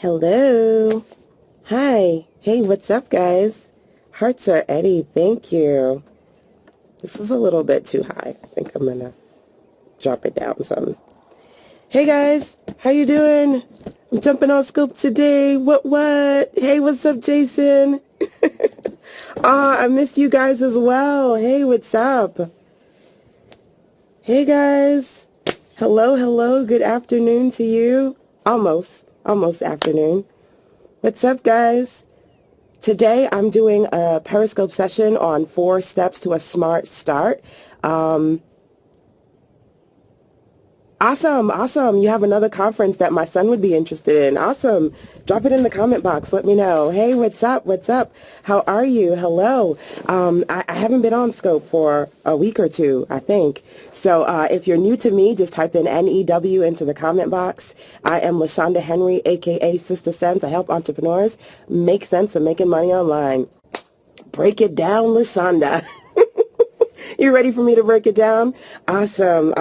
Hello. Hi. Hey, what's up, guys? Hearts are Eddie. Thank you. This is a little bit too high. I think I'm gonna drop it down some. Hey, guys. How you doing? I'm jumping on Scoop today. What? Hey, what's up, Jason? I missed you guys as well. Hey, what's up? Hey, guys. Hello. Good afternoon to you. Almost afternoon. What's up, guys? Today I'm doing a Periscope session on 4 steps to a smart start. Awesome. You have another conference that my son would be interested in. Awesome. Drop it in the comment box. Let me know. Hey, what's up? How are you? Hello. I haven't been on Scope for a week or two, I think. So if you're new to me, just type in NEW into the comment box. I am LaShanda Henry, a.k.a. Sister Sense. I help entrepreneurs make sense of making money online. Break it down, LaShanda. You ready for me to break it down? Awesome.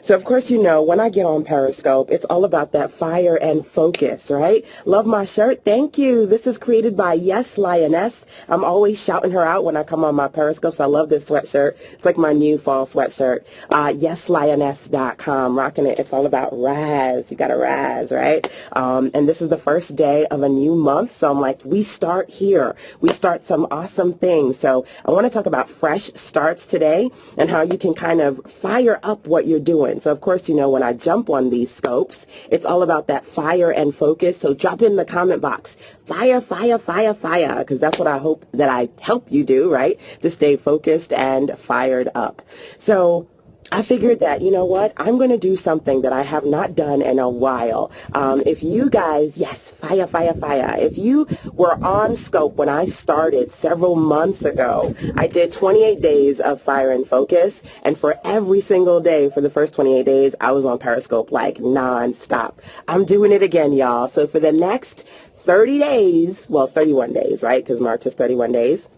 So, of course, you know, when I get on Periscope, it's all about that fire and focus, right? Love my shirt. Thank you. This is created by Yes Lioness. I'm always shouting her out when I come on my Periscopes. I love this sweatshirt. It's like my new fall sweatshirt. YesLioness.com. Rocking it. It's all about rise. You got to rise, right? And this is the first day of a new month. So I'm like, we start here. We start some awesome things. So I want to talk about fresh starts today and how you can kind of fire up what you're doing. So of course, you know, when I jump on these scopes, it's all about that fire and focus. So drop in the comment box, fire, because that's what I hope that I help you do, right? To stay focused and fired up. So I figured that, you know what, I'm going to do something that I have not done in a while. If you guys, yes, fire. If you were on Scope when I started several months ago, I did 28 days of fire and focus. And for every single day for the first 28 days, I was on Periscope like nonstop. I'm doing it again, y'all. So for the next 30 days, well, 31 days, right? Because March is 31 days.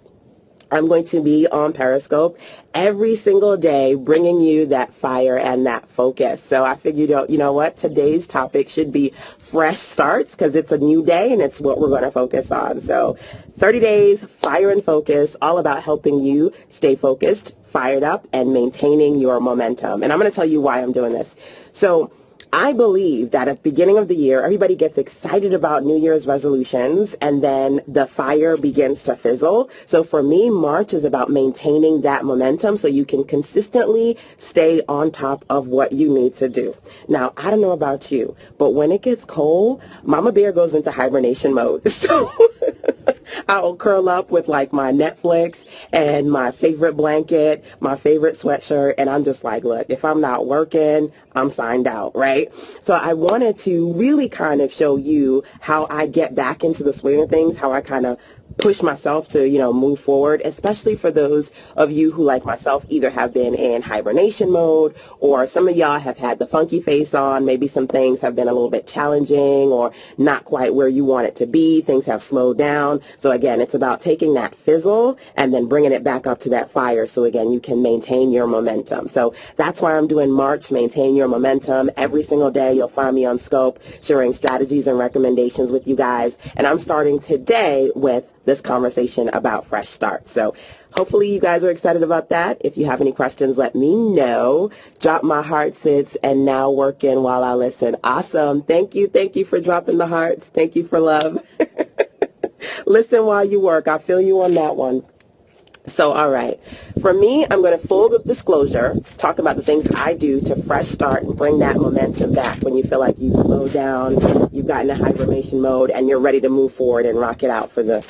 I'm going to be on Periscope every single day, bringing you that fire and that focus. So I figured, you know what, today's topic should be fresh starts because it's a new day and it's what we're going to focus on. So 30 days, fire and focus, all about helping you stay focused, fired up, and maintaining your momentum. And I'm going to tell you why I'm doing this. So I believe that at the beginning of the year, everybody gets excited about New Year's resolutions, and then the fire begins to fizzle. So for me, March is about maintaining that momentum so you can consistently stay on top of what you need to do. Now, I don't know about you, but when it gets cold, Mama Bear goes into hibernation mode. So I'll curl up with like my Netflix and my favorite blanket, my favorite sweatshirt, and I'm just like, look, if I'm not working, I'm signed out, right? So I wanted to really kind of show you how I get back into the swing of things, how I kind of push myself to, you know, move forward, especially for those of you who, like myself, either have been in hibernation mode or some of y'all have had the funky face on. Maybe some things have been a little bit challenging or not quite where you want it to be. Things have slowed down. So again, it's about taking that fizzle and then bringing it back up to that fire. So again, you can maintain your momentum. So that's why I'm doing March, maintain your momentum. Every single day, you'll find me on Scope sharing strategies and recommendations with you guys. And I'm starting today with this conversation about fresh starts. So hopefully you guys are excited about that. If you have any questions, let me know. Drop my heart sits and now working while I listen. Awesome. Thank you for dropping the hearts. Thank you for love. Listen while you work. I feel you on that one. So, all right. For me, I'm going to full disclosure, talk about the things that I do to fresh start and bring that momentum back when you feel like you've slowed down, you've gotten in hibernation mode, and you're ready to move forward and rock it out for the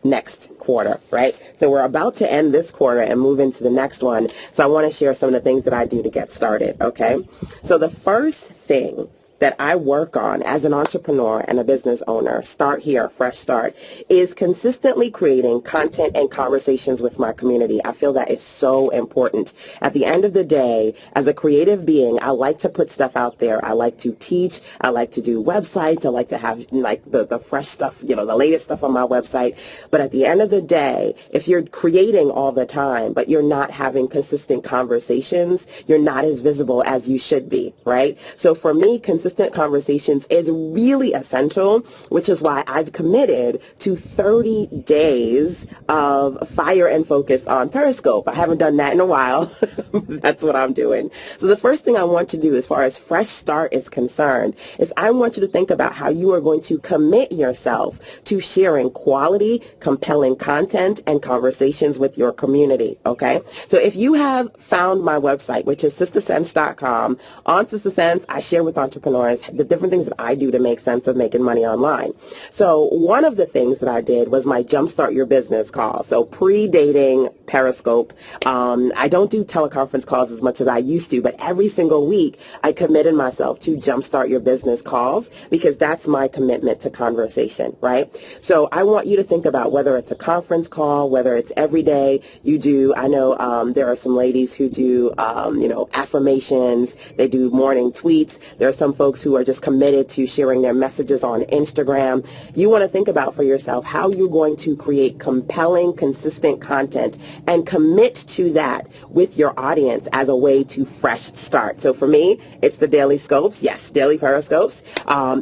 next quarter, right? So we're about to end this quarter and move into the next one. So I want to share some of the things that I do to get started, okay? So the first thing that I work on as an entrepreneur and a business owner, start here, fresh start, is consistently creating content and conversations with my community. I feel that is so important. At the end of the day, as a creative being, I like to put stuff out there. I like to teach. I like to do websites. I like to have like the fresh stuff, you know, the latest stuff on my website. But at the end of the day, if you're creating all the time, but you're not having consistent conversations, you're not as visible as you should be, right? So for me, consistent conversations is really essential, which is why I've committed to 30 days of fire and focus on Periscope. I haven't done that in a while. That's what I'm doing. So the first thing I want to do as far as fresh start is concerned is I want you to think about how you are going to commit yourself to sharing quality, compelling content and conversations with your community, okay? So if you have found my website, which is sistersense.com, on Sister Sense, I share with entrepreneurs the different things that I do to make sense of making money online. So one of the things that I did was my Jumpstart Your Business call. So predating Periscope, I don't do teleconference calls as much as I used to, but every single week I committed myself to Jumpstart Your Business calls because that's my commitment to conversation, right? So I want you to think about whether it's a conference call, whether it's every day you do. I know there are some ladies who do, affirmations. They do morning tweets. There are some folks who are just committed to sharing their messages on Instagram. You want to think about for yourself how you're going to create compelling, consistent content and commit to that with your audience as a way to fresh start. So for me, it's the daily scopes. Yes, daily periscopes.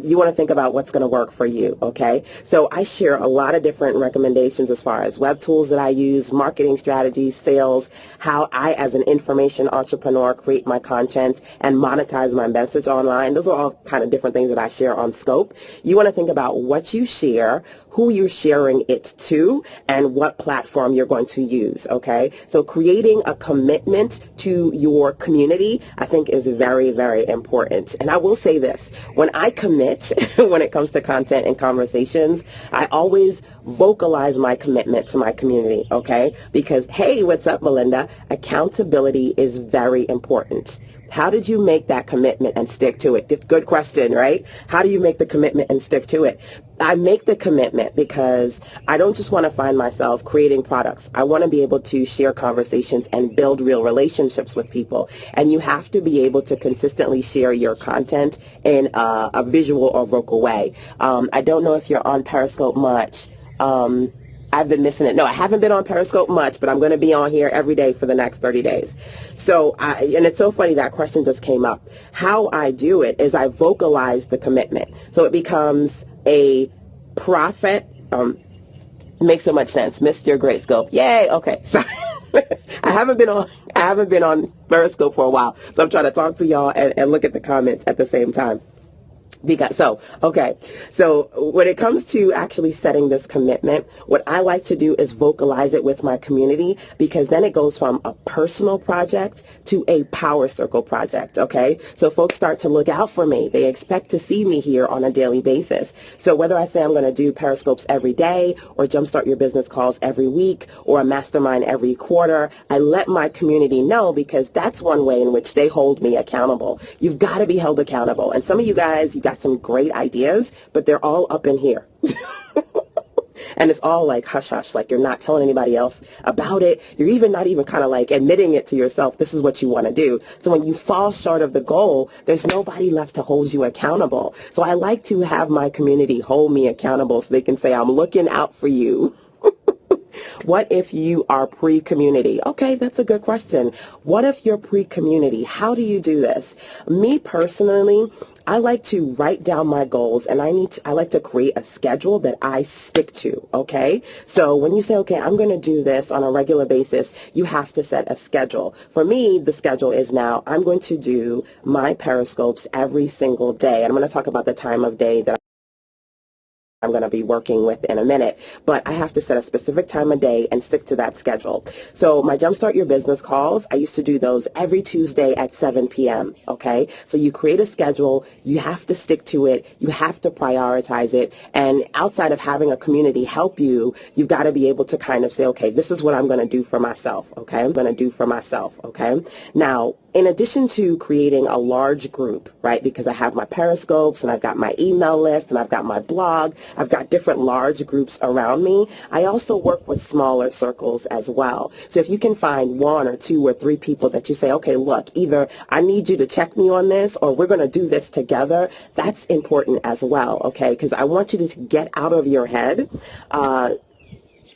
You want to think about what's going to work for you, okay? So I share a lot of different recommendations as far as web tools that I use, marketing strategies, sales, how I, as an information entrepreneur, create my content and monetize my message online. Those are all kind of different things that I share on Scope. You want to think about what you share, who you're sharing it to, and what platform you're going to use, okay? So creating a commitment to your community, I think, is very, very important. And I will say this, when I commit, when it comes to content and conversations, I always vocalize my commitment to my community, okay? Because, hey, what's up, Melinda? Accountability is very important. How did you make that commitment and stick to it? Good question, right? How do you make the commitment and stick to it? I make the commitment because I don't just want to find myself creating products. I want to be able to share conversations and build real relationships with people. And you have to be able to consistently share your content in a visual or vocal way. I don't know if you're on Periscope much. I've been missing it. No, I haven't been on Periscope much, but I'm going to be on here every day for the next 30 days. So, and it's so funny that question just came up. How I do it is I vocalize the commitment. So it becomes a profit. Makes so much sense. Missed your great scope. Yay. Okay. Sorry. I haven't been on Periscope for a while. So I'm trying to talk to y'all and look at the comments at the same time. So when it comes to actually setting this commitment, what I like to do is vocalize it with my community, because then it goes from a personal project to a power circle project, okay? So folks start to look out for me. They expect to see me here on a daily basis. So whether I say I'm going to do Periscopes every day or Jumpstart Your Business calls every week or a mastermind every quarter, I let my community know, because that's one way in which they hold me accountable. You've got to be held accountable. And some of you guys, you got some great ideas, but they're all up in here. And it's all like hush hush, like you're not telling anybody else about it. You're even not even kind of like admitting it to yourself. This is what you want to do. So when you fall short of the goal, there's nobody left to hold you accountable. So I like to have my community hold me accountable so they can say, I'm looking out for you. What if you are pre-community? Okay, that's a good question. What if you're pre-community? How do you do this? Me personally, I like to write down my goals, and I like to create a schedule that I stick to, okay? So when you say, okay, I'm going to do this on a regular basis, you have to set a schedule. For me, the schedule is now I'm going to do my Periscopes every single day. And I'm going to talk about the time of day that I'm going to be working with in a minute, but I have to set a specific time of day and stick to that schedule. So my Jumpstart Your Business calls, I used to do those every Tuesday at 7 p.m. Okay. So you create a schedule, you have to stick to it, you have to prioritize it. And outside of having a community help you, you've got to be able to kind of say, okay, this is what I'm going to do for myself. Okay. I'm going to do for myself. Okay. Now, in addition to creating a large group, right, because I have my Periscopes and I've got my email list and I've got my blog, I've got different large groups around me, I also work with smaller circles as well. So if you can find 1 or 2 or 3 people that you say, okay, look, either I need you to check me on this or we're going to do this together, that's important as well, okay, because I want you to get out of your head. Oh,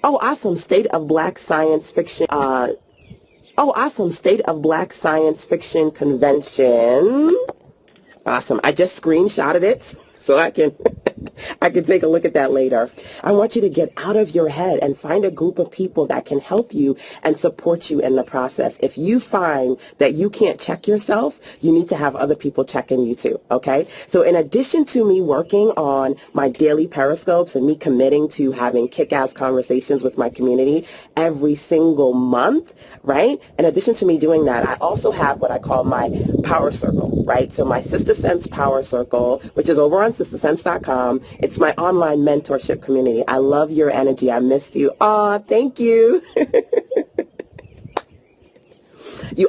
awesome, State of Black Science Fiction. Oh, awesome. State of Black Science Fiction Convention. Awesome. I just screenshotted it so I can I can take a look at that later. I want you to get out of your head and find a group of people that can help you and support you in the process. If you find that you can't check yourself, you need to have other people checking you too, okay? So in addition to me working on my daily periscopes and me committing to having kick-ass conversations with my community every single month, right? In addition to me doing that, I also have what I call my power circle, right? So my Sister Sense Power Circle, which is over on sistersense.com. It's my online mentorship community. I love your energy. I missed you. Aw, thank you. You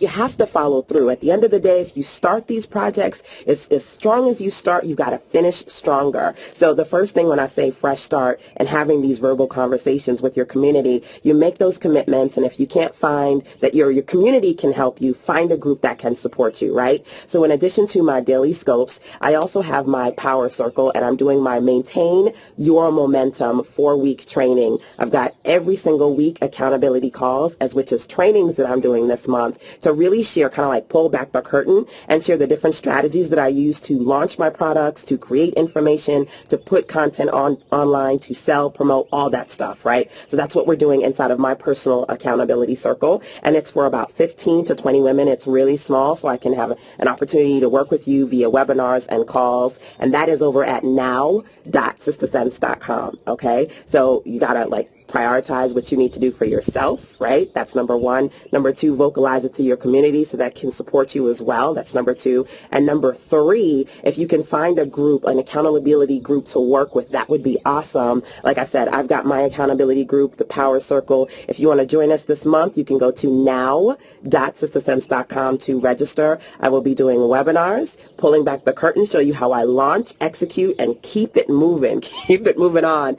have to follow through. At the end of the day, if you start these projects, as strong as you start, you got to finish stronger. So the first thing when I say fresh start and having these verbal conversations with your community, you make those commitments. And if you can't find that your community can help you, find a group that can support you, right? So in addition to my daily scopes, I also have my power circle, and I'm doing my Maintain Your Momentum 4-week training. I've got every single week accountability calls, as which is trainings that I'm doing this month to really share, kind of like pull back the curtain and share the different strategies that I use to launch my products, to create information, to put content online, to sell, promote, all that stuff, right? So that's what we're doing inside of my personal accountability circle. And it's for about 15 to 20 women. It's really small, so I can have an opportunity to work with you via webinars and calls. And that is over at now.sistersense.com. Okay. So you got to prioritize what you need to do for yourself, right? That's number one. Number two, vocalize it to your community so that can support you as well. That's number two. And number three, if you can find a group, an accountability group to work with, that would be awesome. Like I said, I've got my accountability group, the Power Circle. If you want to join us this month, you can go to now.sistersense.com to register. I will be doing webinars, pulling back the curtain, show you how I launch, execute, and keep it moving, on,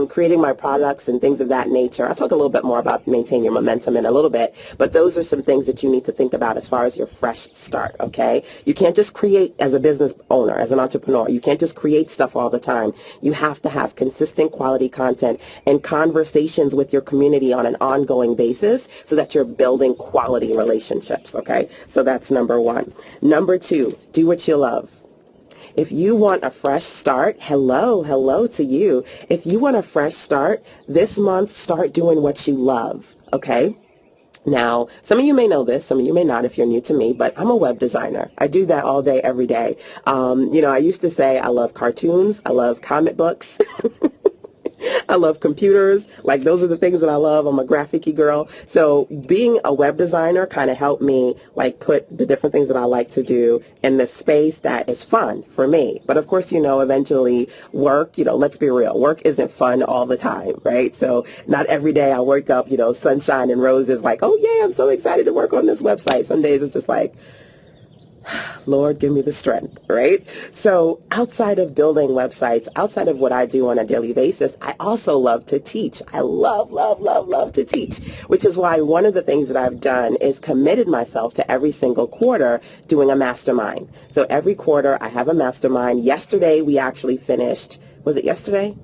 creating my products and things of that nature. I'll talk a little bit more about Maintain Your Momentum in a little bit, but those are some things that you need to think about as far as your fresh start, okay? You can't just create as a business owner, as an entrepreneur. You can't just create stuff all the time. You have to have consistent quality content and conversations with your community on an ongoing basis so that you're building quality relationships, okay? So that's number one. Number two, do what you love. If you want a fresh start, hello to you. If you want a fresh start, this month, start doing what you love, okay? Now, some of you may know this, some of you may not if you're new to me, but I'm a web designer. I do that all day, every day. I used to say I love cartoons, I love comic books. I love computers. Those are the things that I love. I'm a graphic-y girl. So being a web designer kind of helped me put the different things that I like to do in the space that is fun for me. But of course, eventually work, let's be real, work isn't fun all the time, right? So not every day I wake up, sunshine and roses oh yeah, I'm so excited to work on this website. Some days it's just Lord, give me the strength, right? So outside of building websites, outside of what I do on a daily basis, I also love to teach. I love to teach, which is why one of the things that I've done is committed myself to every single quarter doing a mastermind. So every quarter I have a mastermind. Yesterday we actually finished, was it yesterday?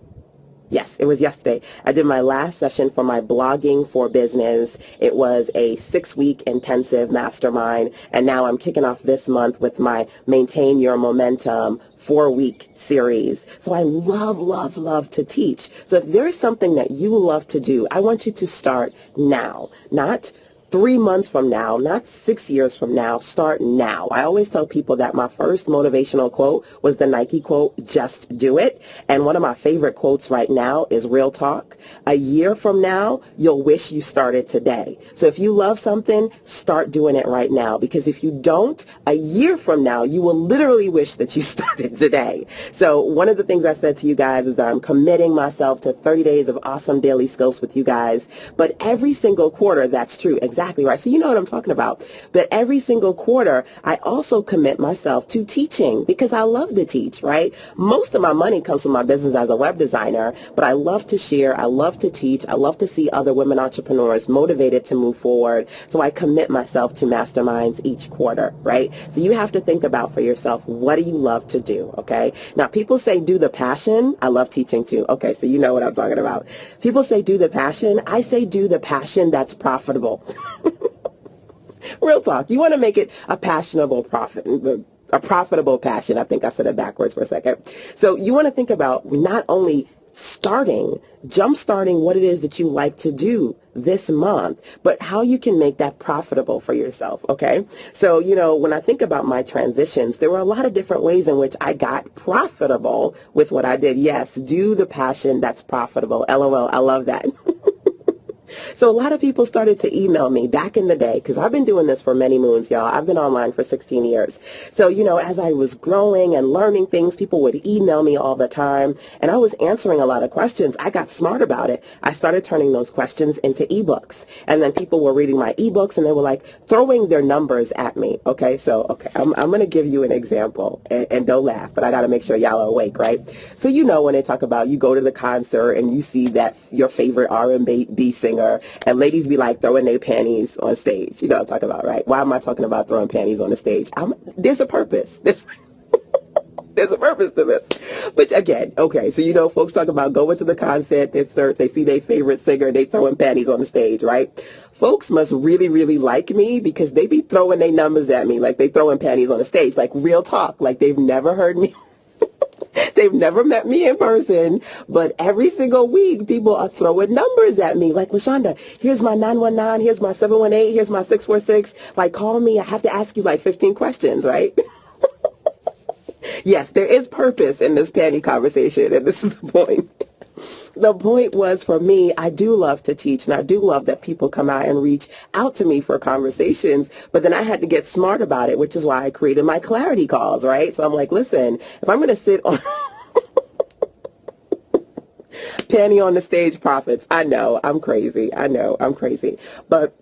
Yes, it was yesterday. I did my last session for my blogging for business. It was a 6-week intensive mastermind, and now I'm kicking off this month with my Maintain Your Momentum 4-week series. So I love to teach. So if there's something that you love to do, I want you to start now, not 3 months from now, not 6 years from now. Start now. I always tell people that my first motivational quote was the Nike quote, just do it. And one of my favorite quotes right now is real talk. A year from now, you'll wish you started today. So if you love something, start doing it right now. Because if you don't, a year from now, you will literally wish that you started today. So one of the things I said to you guys is that I'm committing myself to 30 days of awesome daily scopes with you guys. But every single quarter, that's true. Exactly right. So you know what I'm talking about. But every single quarter, I also commit myself to teaching because I love to teach, right? Most of my money comes from my business as a web designer, but I love to share. I love to teach. I love to see other women entrepreneurs motivated to move forward. So I commit myself to masterminds each quarter, right? So you have to think about for yourself, what do you love to do? Okay. Now people say do the passion. I love teaching too. Okay. So you know what I'm talking about. People say do the passion. I say do the passion that's profitable. Real talk. You want to make it a passionable A profitable passion. I think I said it backwards for a second. So you want to think about not only jump starting what it is that you like to do this month, but how you can make that profitable for yourself, okay? So, when I think about my transitions, there were a lot of different ways in which I got profitable with what I did. Yes, do the passion that's profitable. LOL, I love that. So a lot of people started to email me back in the day, because I've been doing this for many moons, y'all. I've been online for 16 years. So, as I was growing and learning things, people would email me all the time, and I was answering a lot of questions. I got smart about it. I started turning those questions into ebooks, and then people were reading my ebooks, and they were like throwing their numbers at me. Okay, so, I'm going to give you an example, and don't laugh, but I got to make sure y'all are awake, right? So, when they talk about you go to the concert and you see that your favorite R&B singer, and ladies be like throwing their panties on stage. You know what I'm talking about, right? Why am I talking about throwing panties on the stage? There's a purpose. There's a purpose to this. But again, okay, so folks talk about going to the concert, they see their favorite singer, they throwing panties on the stage, right? Folks must really, really like me, because they be throwing their numbers at me like they throwing panties on the stage, like real talk, like they've never heard me. They've never met me in person, but every single week, people are throwing numbers at me. Like, LaShanda, here's my 919, here's my 718, here's my 646. Like, call me. I have to ask you like 15 questions, right? Yes, there is purpose in this panty conversation, and this is the point. The point was, for me, I do love to teach, and I do love that people come out and reach out to me for conversations, but then I had to get smart about it, which is why I created my clarity calls, right? So I'm like, listen, if I'm going to sit on panty on the stage profits, I know I'm crazy. But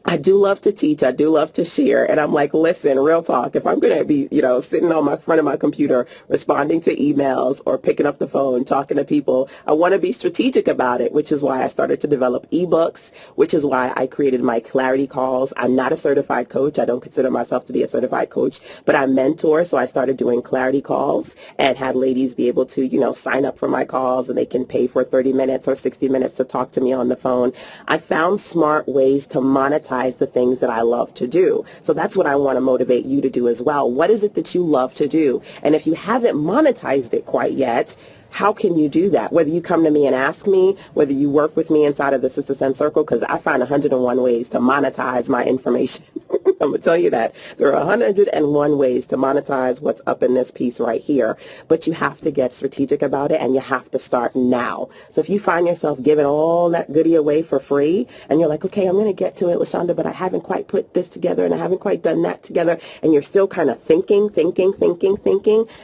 I do love to teach. I do love to share. And I'm like, listen, real talk, if I'm going to be, sitting on my front of my computer, responding to emails or picking up the phone, talking to people, I want to be strategic about it, which is why I started to develop ebooks, which is why I created my clarity calls. I'm not a certified coach. I don't consider myself to be a certified coach, but I mentor. So I started doing clarity calls and had ladies be able to, sign up for my calls, and they can pay for 30 minutes or 60 minutes to talk to me on the phone. I found smart ways to monetize the things that I love to do. So that's what I want to motivate you to do as well. What is it that you love to do? And if you haven't monetized it quite yet, how can you do that? Whether you come to me and ask me, whether you work with me inside of the Sister Sense Circle, because I find 101 ways to monetize my information. I'm going to tell you that. There are 101 ways to monetize what's up in this piece right here, but you have to get strategic about it, and you have to start now. So if you find yourself giving all that goodie away for free, and you're like, okay, I'm going to get to it, LaShanda, but I haven't quite put this together, and I haven't quite done that together, and you're still kind of thinking,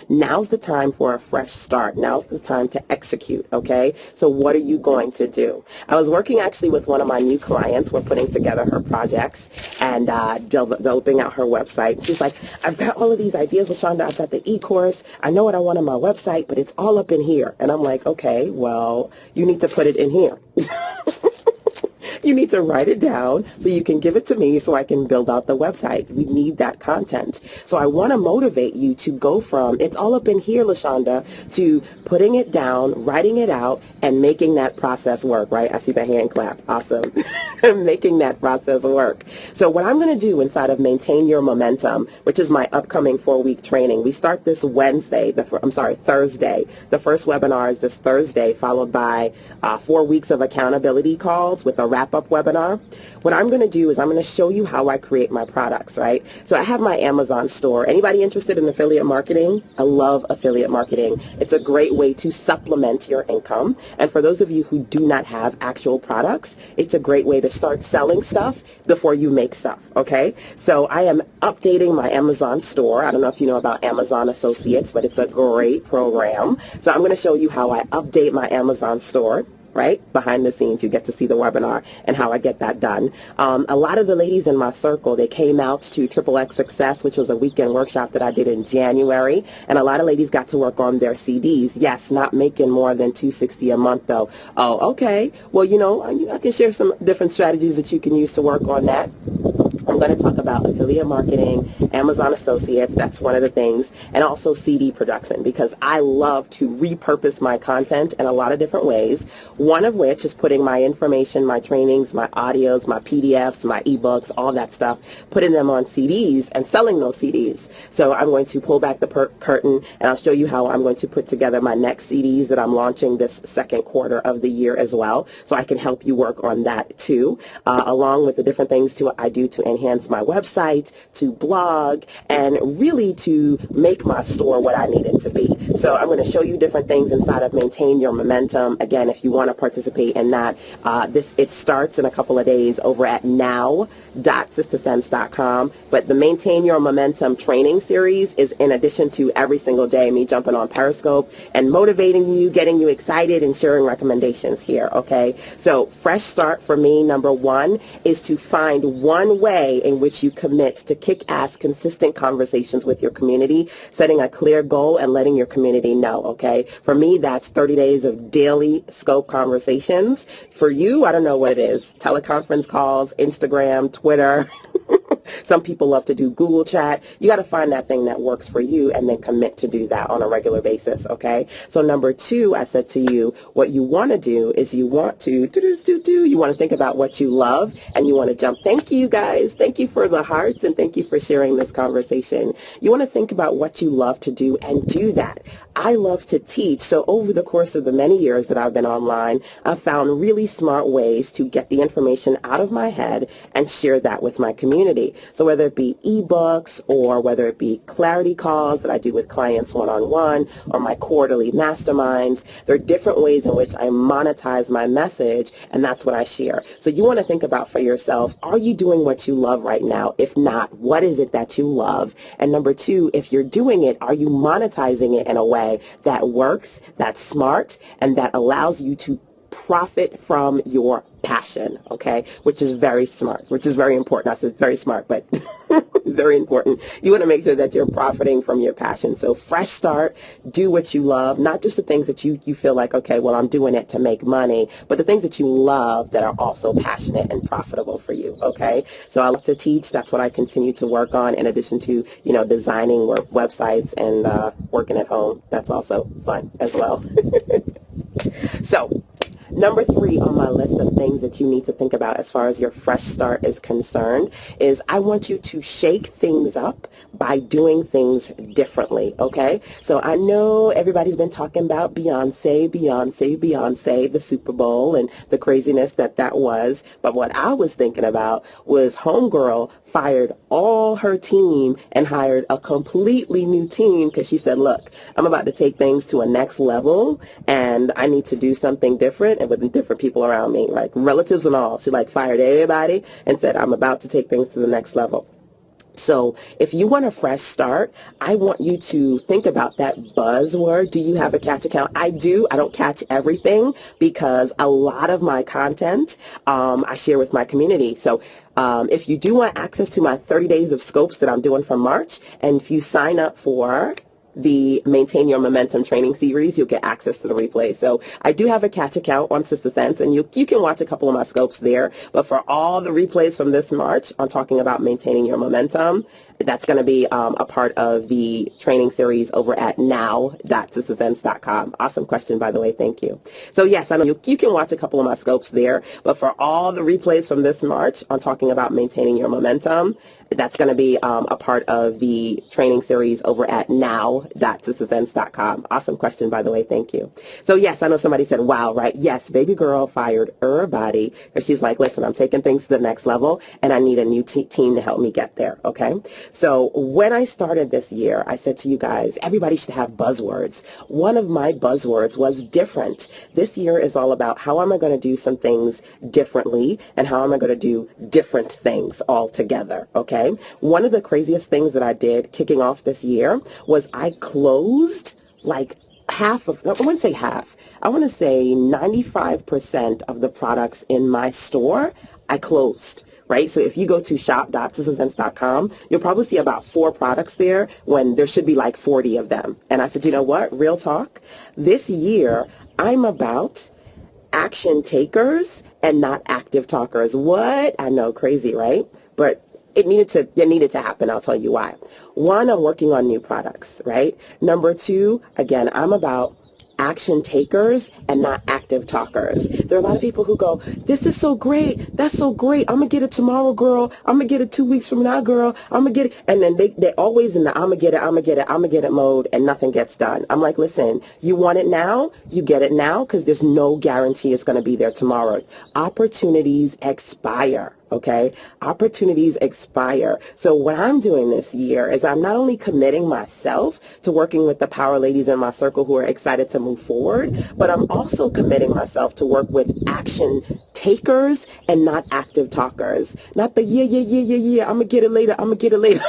now's the time for a fresh start. Now's the time to execute, okay? So what are you going to do? I was working actually with one of my new clients. We're putting together her projects and developing out her website. She's like, I've got all of these ideas, LaShanda. I've got the e-course. I know what I want on my website, but it's all up in here. And I'm like, okay, well, you need to put it in here. You need to write it down so you can give it to me so I can build out the website. We need that content. So I want to motivate you to go from, it's all up in here, LaShanda, to putting it down, writing it out, and making that process work, right? I see the hand clap. Awesome. Making that process work. So what I'm going to do inside of Maintain Your Momentum, which is my upcoming 4-week training, we start this Thursday. The first webinar is this Thursday, followed by 4 weeks of accountability calls with a wrap-up webinar. What I'm going to do is I'm going to show you how I create my products, right? So I have my Amazon store. Anybody interested in affiliate marketing? I love affiliate marketing. It's a great way to supplement your income. And for those of you who do not have actual products, it's a great way to start selling stuff before you make stuff, okay? So I am updating my Amazon store. I don't know if you know about Amazon Associates, but it's a great program. So I'm going to show you how I update my Amazon store. Right? Behind the scenes, you get to see the webinar and how I get that done. A lot of the ladies in my circle, they came out to Triple X Success, which was a weekend workshop that I did in January, and a lot of ladies got to work on their CDs. Yes, not making more than $260 a month though. Oh, okay. Well, I can share some different strategies that you can use to work on that. I'm going to talk about affiliate marketing, Amazon Associates, that's one of the things, and also CD production, because I love to repurpose my content in a lot of different ways, one of which is putting my information, my trainings, my audios, my PDFs, my ebooks, all that stuff, putting them on CDs and selling those CDs. So I'm going to pull back the curtain, and I'll show you how I'm going to put together my next CDs that I'm launching this second quarter of the year as well, so I can help you work on that too, along with the different things I do to enhance my website, to blog, and really to make my store what I need it to be. So I'm going to show you different things inside of Maintain Your Momentum. Again, if you want to participate in that, it starts in a couple of days over at now.sistersense.com. But the Maintain Your Momentum training series is in addition to every single day me jumping on Periscope and motivating you, getting you excited, and sharing recommendations here, okay? So fresh start for me, number one, is to find one way in which you commit to kick-ass consistent conversations with your community, setting a clear goal and letting your community know, okay? For me, that's 30 days of daily scope conversations. For you, I don't know what it is. Teleconference calls, Instagram, Twitter. Some people love to do Google Chat. You got to find that thing that works for you and then commit to do that on a regular basis, okay? So number two, I said to you, what you want to do is you want to think about what you love, and you want to jump. Thank you, guys. Thank you for the hearts, and thank you for sharing this conversation. You want to think about what you love to do and do that. I love to teach, so over the course of the many years that I've been online, I've found really smart ways to get the information out of my head and share that with my community. So whether it be ebooks or whether it be clarity calls that I do with clients one-on-one or my quarterly masterminds, there are different ways in which I monetize my message, and that's what I share. So you want to think about for yourself, are you doing what you love right now? If not, what is it that you love? And number two, if you're doing it, are you monetizing it in a way that works, that's smart, and that allows you to profit from your passion, okay? Which is very smart, which is very important. I said very smart, but very important. You want to make sure that you're profiting from your passion. So fresh start, do what you love, not just the things that you feel like, okay, well, I'm doing it to make money, but the things that you love that are also passionate and profitable for you, okay? So I love to teach. That's what I continue to work on, in addition to, designing websites and working at home. That's also fun as well. So number three on my list of things that you need to think about as far as your fresh start is concerned is I want you to shake things up by doing things differently, okay? So I know everybody's been talking about Beyonce, the Super Bowl, and the craziness that was, but what I was thinking about was Homegirl fired all her team and hired a completely new team because she said, look, I'm about to take things to a next level, and I need to do something different and with different people around me, like relatives and all. She fired everybody and said, I'm about to take things to the next level. So if you want a fresh start, I want you to think about that buzzword. Do you have a catch account? I do. I don't catch everything because a lot of my content I share with my community. So if you do want access to my 30 days of scopes that I'm doing for March, and if you sign up for the Maintain Your Momentum training series, you'll get access to the replay. So I do have a catch account on Sister Sense, and you can watch a couple of my scopes there. But for all the replays from this March on talking about maintaining your momentum, that's going to be a part of the training series over at now.sistersense.com. Awesome question, by the way. Thank you. So yes, I know you can watch a couple of my scopes there, but for all the replays from this March on talking about maintaining your momentum, that's going to be a part of the training series over at now.sistersense.com. Awesome question, by the way. Thank you. So yes, I know somebody said, wow, right? Yes, baby girl fired everybody because she's like, listen, I'm taking things to the next level and I need a new team to help me get there. Okay. So when I started this year, I said to you guys, everybody should have buzzwords. One of my buzzwords was different. This year is all about how am I going to do some things differently and how am I going to do different things altogether. Okay. One of the craziest things that I did kicking off this year was I closed like half of, I wouldn't say half, I want to say 95% of the products in my store, I closed. Right? So if you go to shop.sistersense.com, you'll probably see about 4 products there when there should be like 40 of them. And I said, you know what? Real talk. This year, I'm about action takers and not active talkers. What? I know, crazy, right? But it needed to happen. I'll tell you why. One, I'm working on new products, right? Number two, again, I'm about action takers and not active talkers. There are a lot of people who go, this is so great. That's so great. I'm going to get it tomorrow, girl. I'm going to get it 2 weeks from now, girl. I'm going to get it. And then they're always in the I'm going to get it, I'm going to get it, I'm going to get it mode, and nothing gets done. I'm like, listen, you want it now? You get it now, because there's no guarantee it's going to be there tomorrow. Opportunities expire. Okay, opportunities expire. So what I'm doing this year is I'm not only committing myself to working with the power ladies in my circle who are excited to move forward, but I'm also committing myself to work with action takers and not active talkers. Not the yeah, I'm gonna get it later, I'm gonna get it later.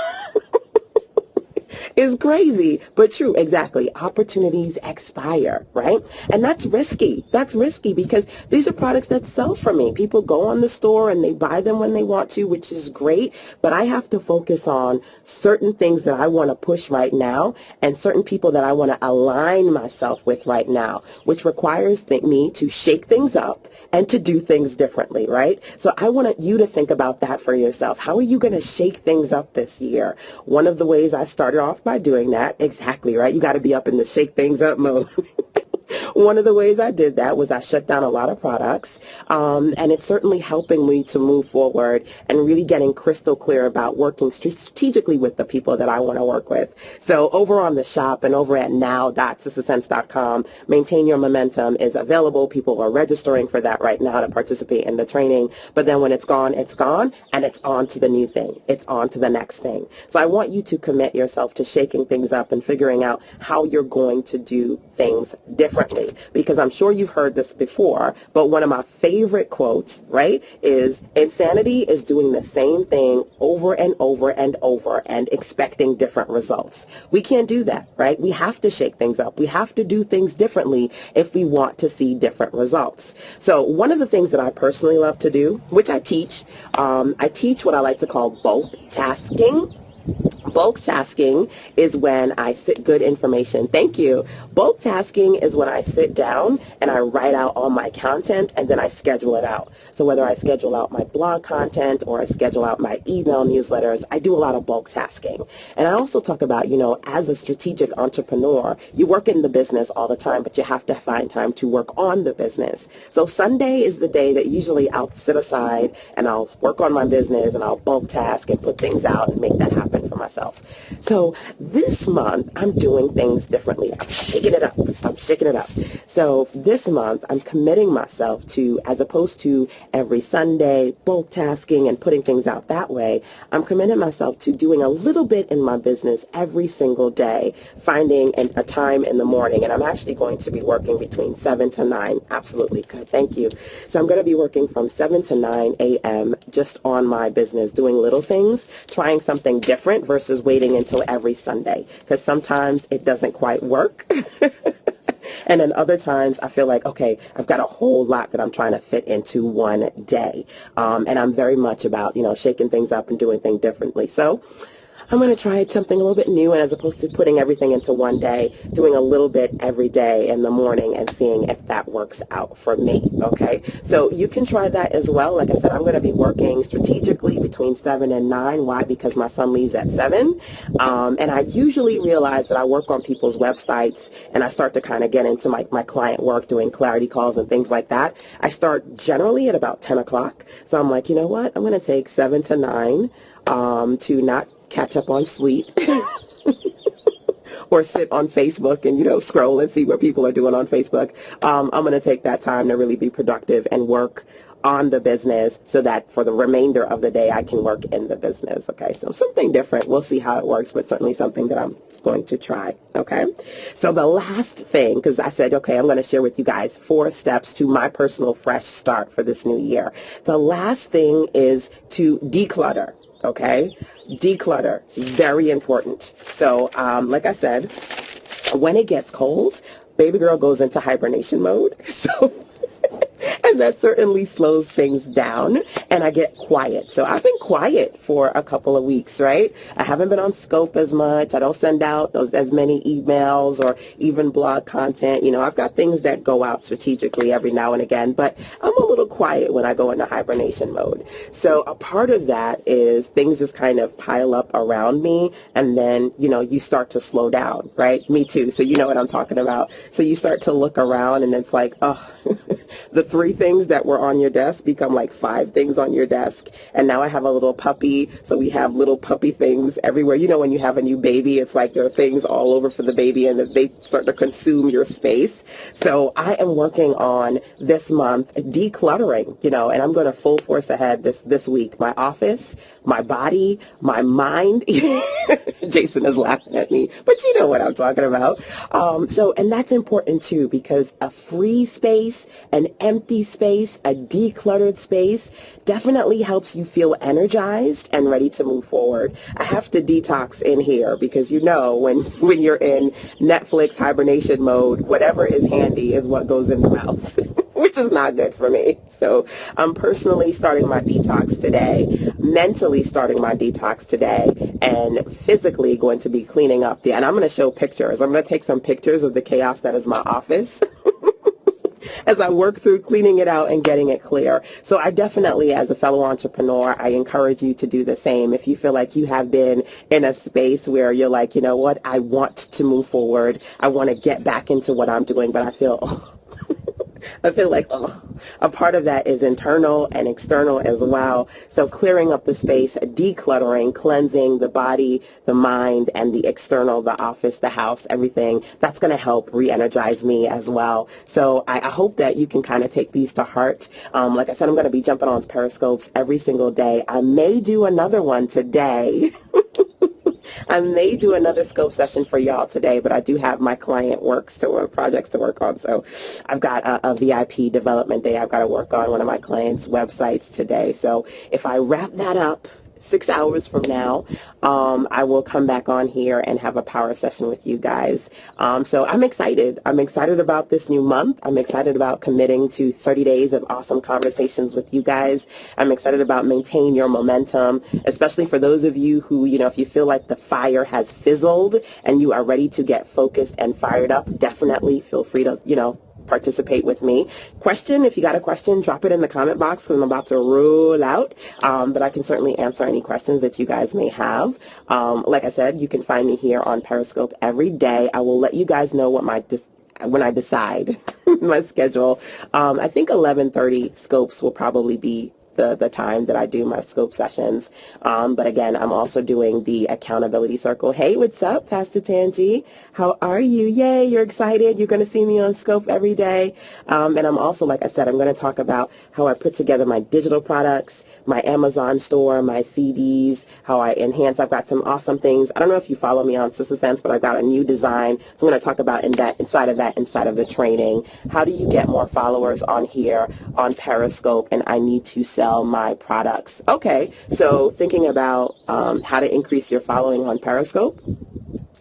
Is crazy, but true. Exactly. Opportunities expire, right? And that's risky. That's risky because these are products that sell for me. People go on the store and they buy them when they want to, which is great. But I have to focus on certain things that I want to push right now and certain people that I want to align myself with right now, which requires me to shake things up and to do things differently, right? So I want you to think about that for yourself. How are you going to shake things up this year? One of the ways I started off by doing that, exactly, right? You got to be up in the shake things up mode. One of the ways I did that was I shut down a lot of products, and it's certainly helping me to move forward and really getting crystal clear about working strategically with the people that I want to work with. So over on the shop and over at now.sistersense.com, Maintain Your Momentum is available. People are registering for that right now to participate in the training, but then when it's gone, and it's on to the new thing. It's on to the next thing. So I want you to commit yourself to shaking things up and figuring out how you're going to do things differently. Because I'm sure you've heard this before, but one of my favorite quotes, right, is insanity is doing the same thing over and over and over and expecting different results. We can't do that, right? We have to shake things up. We have to do things differently if we want to see different results. So one of the things that I personally love to do, which I teach what I like to call bulk tasking. Bulk tasking is when I sit good information. Thank you. Bulk tasking is when I sit down and I write out all my content and then I schedule it out. So whether I schedule out my blog content or I schedule out my email newsletters, I do a lot of bulk tasking. And I also talk about, as a strategic entrepreneur, you work in the business all the time, but you have to find time to work on the business. So Sunday is the day that usually I'll sit aside and I'll work on my business and I'll bulk task and put things out and make that happen for myself. So this month, I'm doing things differently. I'm shaking it up. So this month, I'm committing myself to, as opposed to every Sunday, bulk tasking and putting things out that way, I'm committing myself to doing a little bit in my business every single day, finding a time in the morning. And I'm actually going to be working between 7 to 9. Absolutely good. Thank you. So I'm going to be working from 7 to 9 a.m. just on my business, doing little things, trying something different versus waiting until every Sunday, because sometimes it doesn't quite work. And then other times I feel like, okay, I've got a whole lot that I'm trying to fit into one day. And I'm very much about, shaking things up and doing things differently. So I'm going to try something a little bit new, and as opposed to putting everything into one day, doing a little bit every day in the morning and seeing if that works out for me, okay? So you can try that as well. Like I said, I'm going to be working strategically between 7 and 9. Why? Because my son leaves at 7. And I usually realize that I work on people's websites and I start to kind of get into my client work, doing clarity calls and things like that. I start generally at about 10 o'clock. So I'm like, you know what? I'm going to take 7 to 9 to not catch up on sleep or sit on Facebook and, scroll and see what people are doing on Facebook. I'm going to take that time to really be productive and work on the business so that for the remainder of the day I can work in the business. Okay, so something different. We'll see how it works, but certainly something that I'm going to try. Okay, so the last thing, because I said, okay, I'm going to share with you guys 4 steps to my personal fresh start for this new year. The last thing is to declutter. Okay, declutter, very important. So like I said, when it gets cold, baby girl goes into hibernation mode. So And that certainly slows things down, and I get quiet. So I've been quiet for a couple of weeks, right? I haven't been on Scope as much. I don't send out as many emails or even blog content. I've got things that go out strategically every now and again, but I'm a little quiet when I go into hibernation mode. So a part of that is things just kind of pile up around me, and then, you start to slow down, right? Me too. So you know what I'm talking about. So you start to look around, and it's like, oh, the 3 things that were on your desk become like 5 things on your desk. And now I have a little puppy, so we have little puppy things everywhere. When you have a new baby, it's like there are things all over for the baby, and they start to consume your space. So I am working on this month decluttering, and I'm going to full force ahead this week. My office, my body, my mind. Jason is laughing at me, but you know what I'm talking about. And that's important too, because a free space, an empty space, a decluttered space definitely helps you feel energized and ready to move forward. I have to detox in here because when you're in Netflix hibernation mode, whatever is handy is what goes in the mouth. Which is not good for me. So I'm personally starting my detox today, mentally starting my detox today, and physically going to be cleaning up. And I'm going to show pictures. I'm going to take some pictures of the chaos that is my office as I work through cleaning it out and getting it clear. So I definitely, as a fellow entrepreneur, I encourage you to do the same. If you feel like you have been in a space where you're like, you know what, I want to move forward. I want to get back into what I'm doing, but I feel like, a part of that is internal and external as well. So clearing up the space, decluttering, cleansing the body, the mind, and the external, the office, the house, everything, that's going to help re-energize me as well. So I hope that you can kind of take these to heart. Like I said, I'm going to be jumping on Periscopes every single day. I may do another one today. I may do another scope session for y'all today, but I do have my client projects to work on. So I've got a VIP development day I've got to work on one of my clients' websites today. So if I wrap that up 6 hours from now, I will come back on here and have a power session with you guys. So I'm excited. I'm excited about this new month. I'm excited about committing to 30 days of awesome conversations with you guys. I'm excited about maintaining your momentum, especially for those of you who, if you feel like the fire has fizzled and you are ready to get focused and fired up, definitely feel free to, participate with me. If you got a question, drop it in the comment box because I'm about to roll out. But I can certainly answer any questions that you guys may have. Like I said, you can find me here on Periscope every day. I will let you guys know what when I decide my schedule. I think 11:30 scopes will probably be the time that I do my scope sessions. But again, I'm also doing the accountability circle. Hey, what's up, Pastor Tangi? How are you? Yay, you're excited. You're going to see me on scope every day. And I'm also, like I said, I'm going to talk about how I put together my digital products, my Amazon store, my CDs, how I enhance. I've got some awesome things. I don't know if you follow me on Sister Sense, but I've got a new design. So I'm going to talk about inside of the training. How do you get more followers on here on Periscope? And I need to sell my products. Okay, so thinking about how to increase your following on Periscope,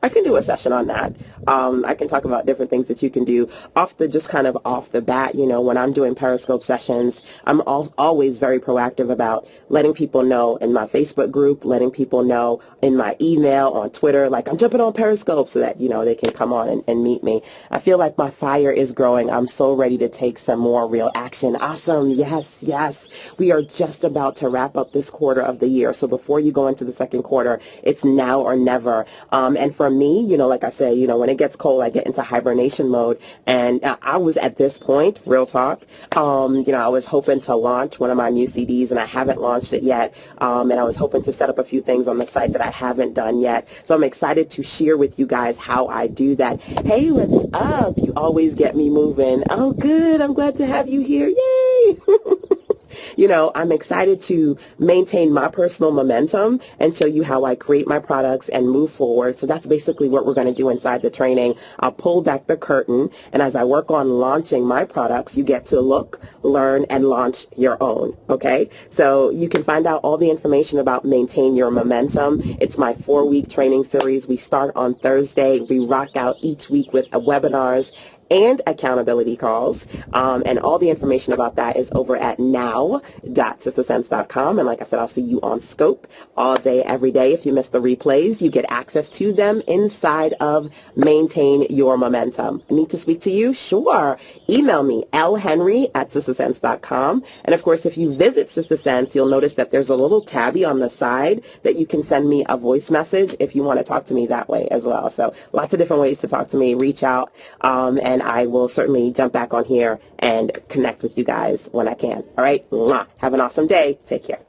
I can do a session on that. I can talk about different things that you can do off the bat. When I'm doing Periscope sessions, I'm always very proactive about letting people know in my Facebook group, letting people know in my email, on Twitter, like I'm jumping on Periscope so that, they can come on and meet me. I feel like my fire is growing. I'm so ready to take some more real action. Awesome. Yes, yes. We are just about to wrap up this quarter of the year. So before you go into the second quarter, it's now or never. And for me, like I say, when it gets cold, I get into hibernation mode. And I was at this point, real talk, I was hoping to launch one of my new CDs, and I haven't launched it yet. And I was hoping to set up a few things on the site that I haven't done yet. So I'm excited to share with you guys how I do that. Hey, what's up? You always get me moving. Oh, good. I'm glad to have you here. Yay! I'm excited to maintain my personal momentum and show you how I create my products and move forward. So that's basically what we're going to do inside the training. I'll pull back the curtain, and as I work on launching my products, you get to look, learn, and launch your own. Okay, so you can find out all the information about Maintain Your Momentum. It's my 4-week training series. We start on Thursday. We rock out each week with webinars and accountability calls. And all the information about that is over at now.sistersense.com. And like I said, I'll see you on Scope all day, every day. If you miss the replays, you get access to them inside of Maintain Your Momentum. I need to speak to you? Sure. Email me, lhenry@sistersense.com. And of course, if you visit Sister Sense, you'll notice that there's a little tabby on the side that you can send me a voice message if you want to talk to me that way as well. So lots of different ways to talk to me. Reach out, and I will certainly jump back on here and connect with you guys when I can. All right? Mwah. Have an awesome day. Take care.